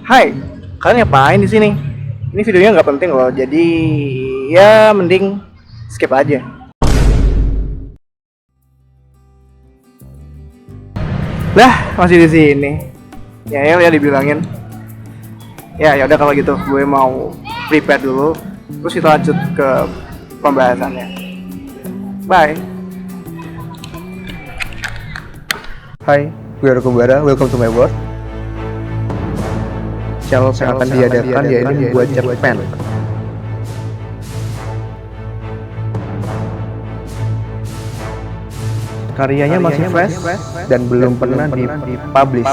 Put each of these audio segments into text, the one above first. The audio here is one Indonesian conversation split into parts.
Hai, kalian ngapain di sini? Ini videonya nggak penting loh, jadi ya mending skip aja. Lah, masih di sini. Ya dibilangin. Ya udah kalau gitu, gue mau prepare dulu, terus kita lanjut ke pembahasannya. Bye. Hai, gue Roko Bara. Welcome to my world. Channel yang akan diadakan yaitu membuat cerpen. Karyanya masih fresh dan belum pernah dipublish.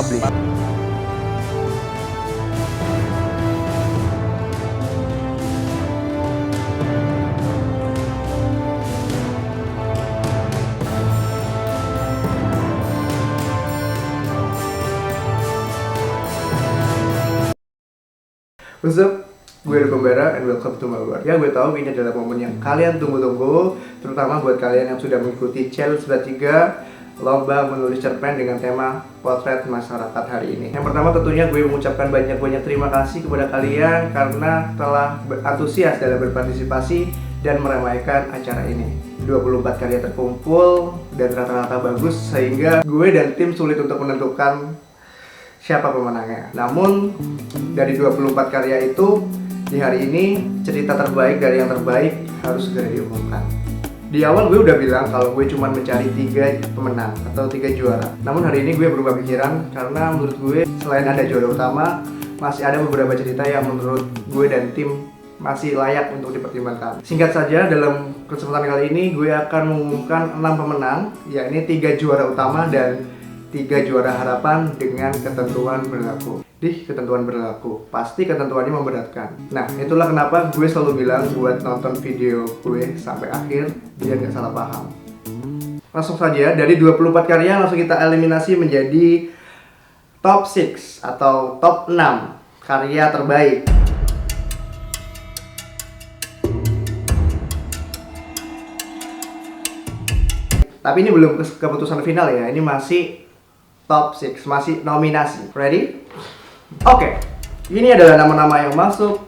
What's up? Gue Roko Bara and welcome to my world. Ya, gue tahu ini adalah momen yang kalian tunggu-tunggu, terutama buat kalian yang sudah mengikuti challenge 3 lomba menulis cerpen dengan tema potret masyarakat hari ini. Yang pertama tentunya gue mengucapkan banyak-banyak terima kasih kepada kalian karena telah antusias dalam berpartisipasi dan meramaikan acara ini. 24 karya terkumpul dan rata-rata bagus sehingga gue dan tim sulit untuk menentukan siapa pemenangnya. Namun dari 24 karya itu, di hari ini cerita terbaik dari yang terbaik harus segera diumumkan. Di awal gue udah bilang kalau gue cuma mencari 3 pemenang atau 3 juara. Namun hari ini gue berubah pikiran karena menurut gue selain ada juara utama, masih ada beberapa cerita yang menurut gue dan tim masih layak untuk dipertimbangkan. Singkat saja, dalam kesempatan kali ini gue akan mengumumkan 6 pemenang, yakni 3 juara utama dan 3 juara harapan dengan ketentuan berlaku. Ketentuan berlaku, pasti ketentuannya memberatkan. Nah, itulah kenapa gue selalu bilang buat nonton video gue sampai akhir biar gak salah paham. Langsung saja, dari 24 karya langsung kita eliminasi menjadi top 6 atau top 6 karya terbaik. Tapi ini belum keputusan final ya, ini masih top 6, masih nominasi. Ready? Oke, ini adalah nama-nama yang masuk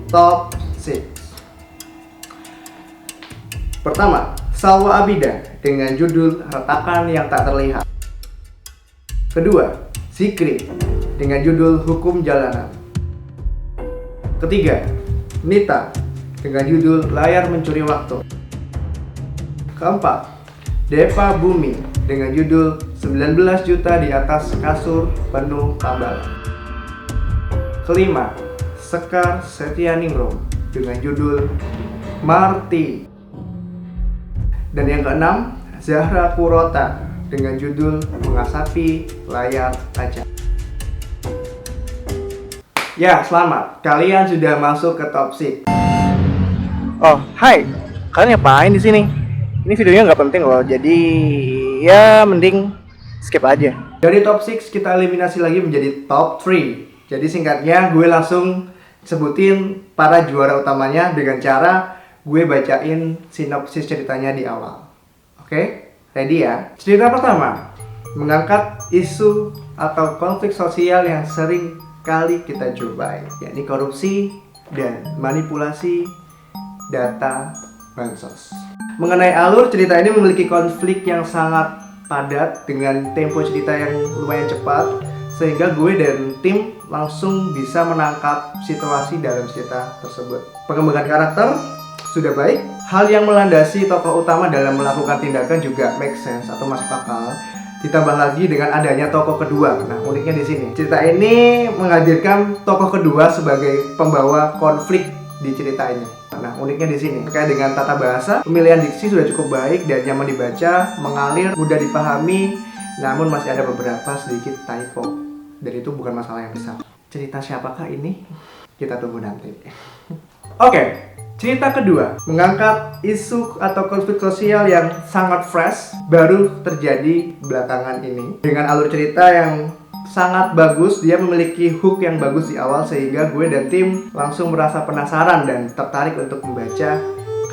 top 6. Pertama, Salwa Abida dengan judul Retakan Yang Tak Terlihat. Kedua, Zikri dengan judul Hukum Jalanan. Ketiga, Nita dengan judul Layar Mencuri Waktu. Keempat, Deva Bumi dengan judul 19 juta di atas kasur penuh tambalan. Kelima, Sekar Setianingrum dengan judul Marti. Dan yang keenam, Zahra Kurota dengan judul Mengasapi Layar Kaca. Ya, selamat. Kalian sudah masuk ke top 6. Oh, hai. Kalian ngapain di sini? Ini videonya nggak penting loh, jadi ya mending skip aja. Dari top 6 kita eliminasi lagi menjadi top 3. Jadi singkatnya gue langsung sebutin para juara utamanya dengan cara gue bacain sinopsis ceritanya di awal. Oke? Ready ya? Cerita pertama mengangkat isu atau konflik sosial yang sering kali kita jumpai, yakni korupsi dan manipulasi data bansos. Mengenai alur, cerita ini memiliki konflik yang sangat padat dengan tempo cerita yang lumayan cepat, sehingga gue dan tim langsung bisa menangkap situasi dalam cerita tersebut. Pengembangan karakter sudah baik. Hal yang melandasi tokoh utama dalam melakukan tindakan juga make sense atau masuk akal. Ditambah lagi dengan adanya tokoh kedua. Nah, uniknya di sini, cerita ini menghadirkan tokoh kedua sebagai pembawa konflik di cerita ini. Nah, uniknya di sini terkait dengan tata bahasa, pemilihan diksi sudah cukup baik dan nyaman dibaca, mengalir, mudah dipahami, namun masih ada beberapa sedikit typo. Dan itu bukan masalah yang besar. Cerita siapakah ini? Kita tunggu nanti. Oke, cerita kedua mengangkat isu atau konflik sosial yang sangat fresh, baru terjadi belakangan ini. Dengan alur cerita yang sangat bagus, dia memiliki hook yang bagus di awal sehingga gue dan tim langsung merasa penasaran dan tertarik untuk membaca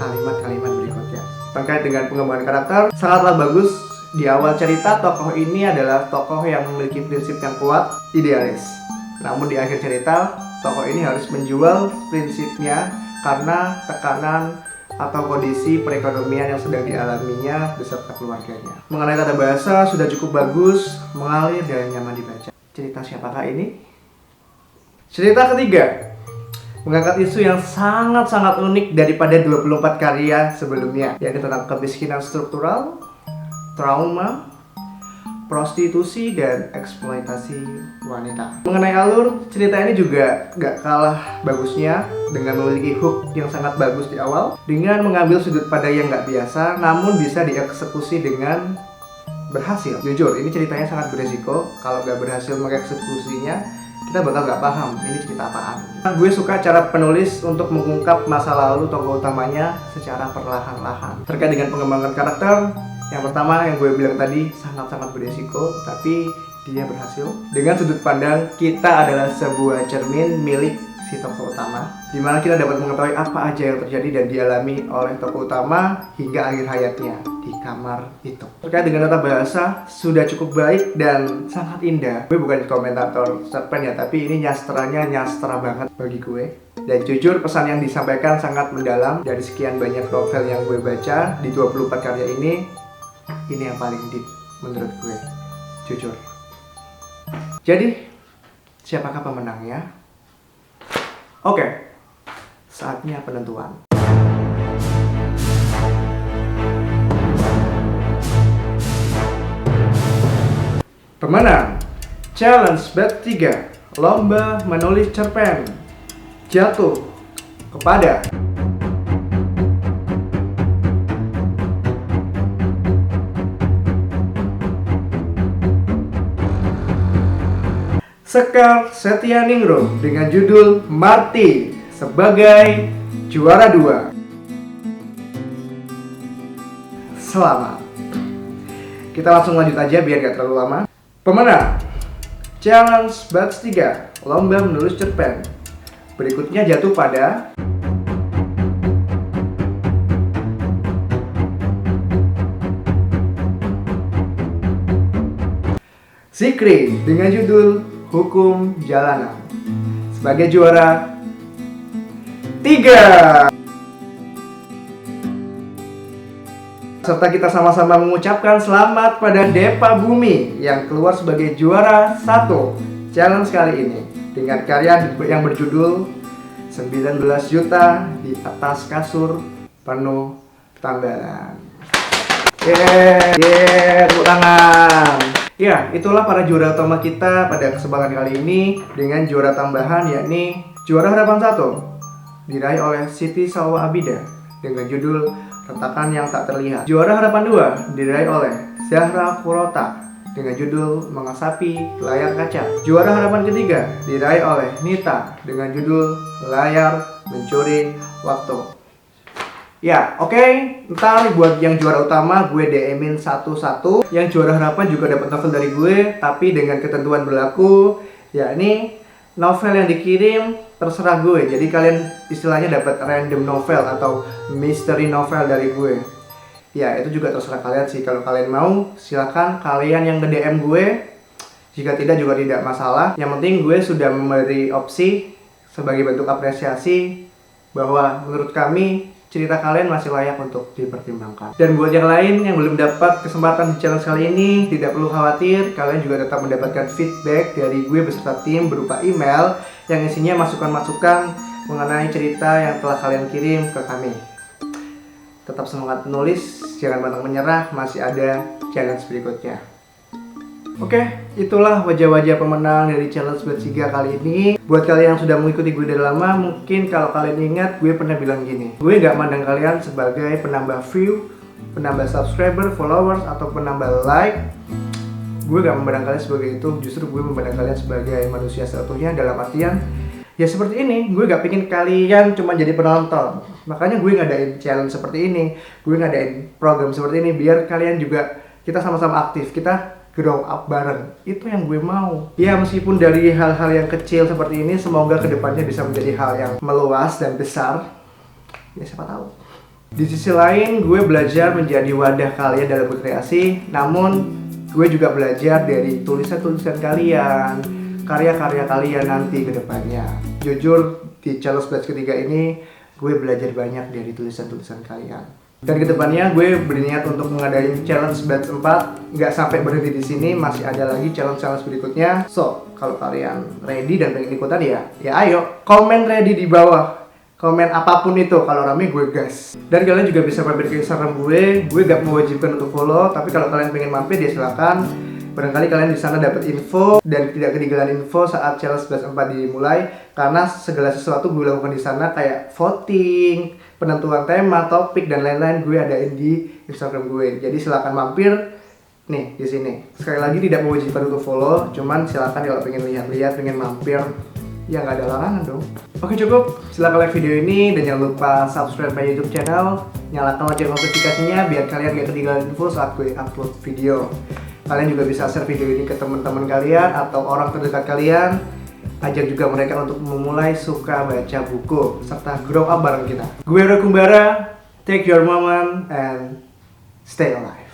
kalimat-kalimat berikutnya. Terkait dengan pengembangan karakter, sangatlah bagus. Di awal cerita, tokoh ini adalah tokoh yang memiliki prinsip yang kuat, idealis. Namun di akhir cerita, tokoh ini harus menjual prinsipnya karena tekanan atau kondisi perekonomian yang sedang dialaminya beserta keluarganya. Mengenai tata bahasa sudah cukup bagus, mengalir dan nyaman dibaca. Cerita siapakah ini? Cerita ketiga mengangkat isu yang sangat-sangat unik daripada 24 karya sebelumnya, yaitu tentang kemiskinan struktural, trauma, prostitusi, dan eksploitasi wanita. Mengenai alur, cerita ini juga gak kalah bagusnya dengan memiliki hook yang sangat bagus di awal, dengan mengambil sudut pandang yang gak biasa, namun bisa dieksekusi dengan berhasil. Jujur, ini ceritanya sangat beresiko. Kalau gak berhasil mengeksekusinya, kita bakal gak paham ini cerita apaan. Gue suka cara penulis untuk mengungkap masa lalu tokoh utamanya secara perlahan-lahan. Terkait dengan pengembangan karakter, yang pertama yang gue bilang tadi sangat-sangat beresiko, tapi dia berhasil. Dengan sudut pandang kita adalah sebuah cermin milik si tokoh utama, dimana kita dapat mengetahui apa aja yang terjadi dan dialami oleh tokoh utama hingga akhir hayatnya di kamar itu. Terkait dengan tata bahasa sudah cukup baik dan sangat indah. Gue bukan komentator cerpen ya, tapi ini nyastra banget bagi gue. Dan jujur pesan yang disampaikan sangat mendalam. Dari sekian banyak novel yang gue baca di 24 karya ini yang paling deep menurut gue, jujur. Jadi siapakah pemenangnya? Oke, saatnya penentuan. Pemenang Challenge Bet 3 Lomba Menulis Cerpen jatuh kepada Sekar Setianingrum dengan judul Marty sebagai juara 2. Selamat. Kita langsung lanjut aja biar gak terlalu lama. Pemenang Challenge Batch 3 Lomba Menulis Cerpen berikutnya jatuh pada Zikri dengan judul Hukum Jalanan sebagai juara 3. Serta kita sama-sama mengucapkan selamat pada Depa Bumi yang keluar sebagai juara 1 challenge kali ini dengan karya yang berjudul 19 juta di atas kasur penuh tambalan. Tepuk tangan. Ya, itulah para juara utama kita pada kesempatan kali ini dengan juara tambahan yakni juara harapan 1 diraih oleh Siti Salwa Abida dengan judul Retakan Yang Tak Terlihat. Juara harapan 2 diraih oleh Zahra Kurota dengan judul Mengasapi Layar Kaca. Juara harapan ketiga diraih oleh Nita dengan judul Layar Mencuri Waktu. Ya, oke. Ntar buat yang juara utama gue DM-in satu-satu. Yang juara harapan juga dapat novel dari gue, tapi dengan ketentuan berlaku, yakni novel yang dikirim terserah gue. Jadi kalian istilahnya dapat random novel atau mystery novel dari gue. Ya, itu juga terserah kalian sih. Kalau kalian mau, silakan kalian yang nge-DM gue. Jika tidak juga tidak masalah. Yang penting gue sudah memberi opsi sebagai bentuk apresiasi bahwa menurut kami cerita kalian masih layak untuk dipertimbangkan. Dan buat yang lain yang belum dapat kesempatan di challenge kali ini, tidak perlu khawatir, kalian juga tetap mendapatkan feedback dari gue beserta tim berupa email yang isinya masukan-masukan mengenai cerita yang telah kalian kirim ke kami. Tetap semangat menulis, jangan pantang menyerah, masih ada challenge berikutnya. Oke, itulah wajah-wajah pemenang dari challenge Bet 3 kali ini. Buat kalian yang sudah mengikuti gue dari lama, mungkin kalau kalian ingat gue pernah bilang gini, gue gak mandang kalian sebagai penambah view, penambah subscriber, followers, atau penambah like. Gue gak memandang kalian sebagai itu, justru gue memandang kalian sebagai manusia seutuhnya. Dalam artian, ya seperti ini, gue gak pengen kalian cuma jadi penonton. Makanya gue ngadain challenge seperti ini, gue ngadain program seperti ini, biar kalian juga, kita sama-sama aktif, kita grow up bareng. Itu yang gue mau. Ya, meskipun dari hal-hal yang kecil seperti ini, semoga kedepannya bisa menjadi hal yang meluas dan besar. Ya, siapa tahu. Di sisi lain, gue belajar menjadi wadah kalian dalam berkreasi. Namun, gue juga belajar dari tulisan-tulisan kalian, karya-karya kalian nanti ke depannya. Jujur di challenge batch ketiga ini gue belajar banyak dari tulisan-tulisan kalian. Dan kedepannya gue berniat untuk mengadain challenge batch 4. Nggak sampai berhenti di sini, masih ada lagi challenge-challenge berikutnya. So, kalau kalian ready dan pengen ikutan ya ayo komen ready di bawah. Komen apapun itu, kalau rame gue gas. Dan kalian juga bisa mampir ke Instagram gue gak mewajibkan untuk follow, tapi kalau kalian pengen mampir ya silakan. Barangkali kalian di sana dapat info dan tidak ketinggalan info saat challenge batch 4 dimulai, karena segala sesuatu gue lakukan di sana kayak voting, penentuan tema, topik dan lain-lain gue adain di Instagram gue. Jadi silakan mampir nih di sini. Sekali lagi tidak mewajibkan untuk follow, cuman silakan kalau pengen lihat-lihat, pengen mampir, ya nggak ada larangan dong. Oke cukup, silakan like video ini dan jangan lupa subscribe my YouTube channel, nyalakan lonceng notifikasinya biar kalian gak ketinggalan info saat gue upload video. Kalian juga bisa share video ini ke teman-teman kalian atau orang terdekat kalian. Ajak juga mereka untuk memulai suka baca buku serta grow up bareng kita. Gue Rekumbara, take your moment and stay alive.